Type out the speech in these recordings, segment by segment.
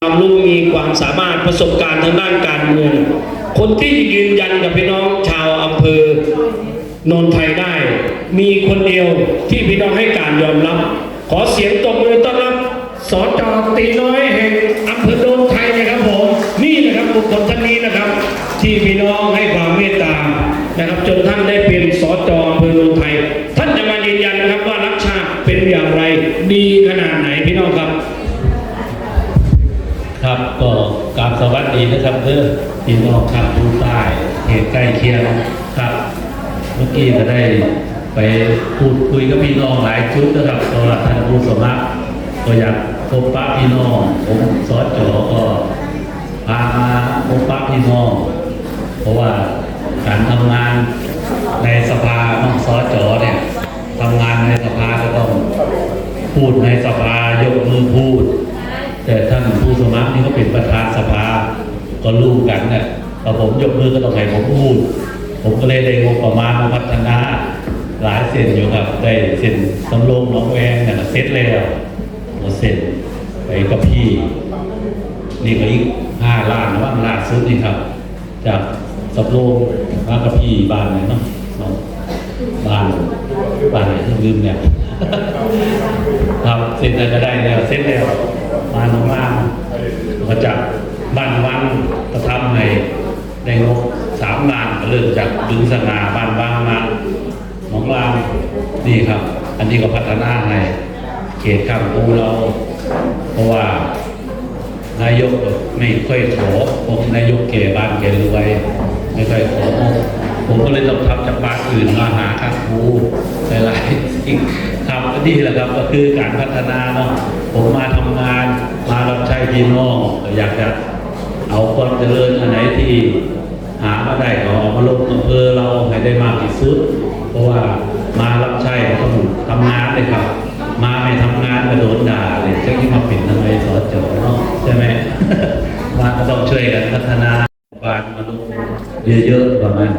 ความรู้มีความสามารถประสบการณ์ทางด้านการเมืองคนที่ยืนยันกับพี่น้องชาวอำเภอโนนไทยได้มีคนเดียวที่พี่น้องให้การยอมรับขอเสียงตบมือต้อนรับสจ.ตีน้อยแห่งอำเภอโนนไทยนะครับผมนี่นะครับบุคคลท่านนี้นะครับที่พี่น้องให้ความเมตตานะครับจนท่านได้เป็นสจ.อำเภอโนนไทยท่านจะมายืนยันนะครับว่ารักชาติเป็นอย่างไรดีขนาดไหนพี่น้องครับครับก็กราบสวัสดีนะครับเพื่อนพี่น้องทางผู้ใต้เหตุใกล้เคียงครับเมื่อกี้ก็ได้ไปพูดคุยกับพี่น้องหลายชุดนะครับตอนท่านผู้สมัครก็อยากพบปะพี่น้องผมสจ.ก็พามาพบปะพี่น้องเพราะว่าการทำงานในสภาของสจ.เนี่ยทำงานในสภาก็ต้องพูดในสภายกมือพูดแต่ท่านผู้สมัครนี่ก็เป็นประธานสภาก็รู้กันเนี่ยพอผมยกมือก็ต้องให้ผมพูดผมก็เลยได้งบประมาณมาพัฒนาหลายเส้นอยู่ครับได้เส้นสำโรงหนองแวงเนี่ยเสร็จแล้วเสร็จไปกับพี่นี่ก็อีก5 ล้านนะว่าล่าสุดนี่ครับจากสำโรงมากับพี่บ้านไหนเนาะบ้านไหนที่ลืมเนี่ยครับเสร็จแล้วก็ได้แล้วเสร็จแล้วมาน้องล่างมาจากบ้านวังก็ทำให้ในงบ3 ล้านก็เริ่มจากดึงสง่าบ้านบางมาน้องล่างนี่ครับอันนี้ก็พัฒนาให้เขตข้างภูเราเพราะว่านายกไม่ค่อยขอผมนายกเก่บ้านเก่รวยไม่ค่อยขอผมก็เลยต้องทำจากบ้านอื่นมาหาข้างภูหลายๆสิ่งครับนี่แหละครับก็คือการพัฒนาเนาะผมมาทำงานมารับใช้พี่น้องอยากจะเอาความเจริญอันไหนที่หามาได้ก็เอามาลงอำเภอเราให้ได้มากที่สุดเพราะว่ามารับใช้ก็ต้องทำงานเลยครับมาไม่ทำงานก็โดนด่าเลยจะที่มาปิดทำไมสอจเนาะใช่ไหม มาก็ต้องช่วยกันพัฒนาบ้านมาลงเยอะๆประมาณ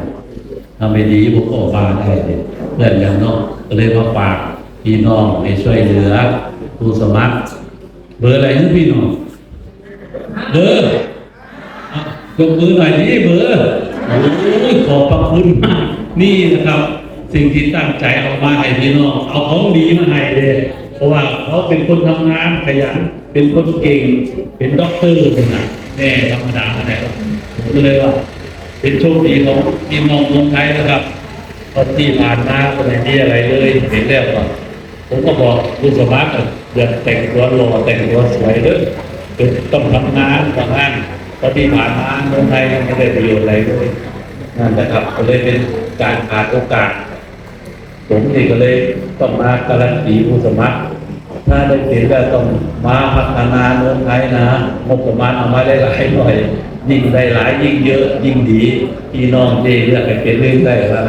ทำไม่ดีพวกก็บ้านได้เพื่อนกันเนาะก็เลยมาฝากพี่น้องให้ช่วยเหลือผู้สมัครเบอร์อะไรนะพี่น้องเบอร์ยกมือหน่อยนี่เบอร์โอ้ยขอบพระคุณมากนี่นะครับสิ่งที่ตั้งใจเอามาให้พี่น้องเอาของดีมาให้เลยเพราะว่าเขาเป็นคนทำงานขยันเป็นคนเก่งเป็นด็อกเตอร์เป็นนะแน่ธรรมดาอะไรผมก็เลยว่าเป็นโชคดีของพี่น้องเมืองไทยนะครับตอนที่ผ่านมาก็ไม่มีอะไรเลยเห็นแล้วก็ผมก็บอกผู้สมัครอย่าแต่งตัวหล่อแต่งตัวสวยเด้อต้องทำงานตอนที่ผ่านมาเมืองไทยไม่ได้ประโยชน์อะไรเลยนั่นแหละครับก็เลยเป็นการขาดโอกาสผมนี่ก็เลยต้องมาการันตีผู้สมัครถ้าได้เห็นก็ต้องมาพัฒนาเมืองไทยนะงบประมาณเอามาได้หลายหน่อยยิ่งได้หลายยิ่งเยอะยิ่งดีพี่น้องที่เลือกให้เป็นเรื่องได้แล้วนะ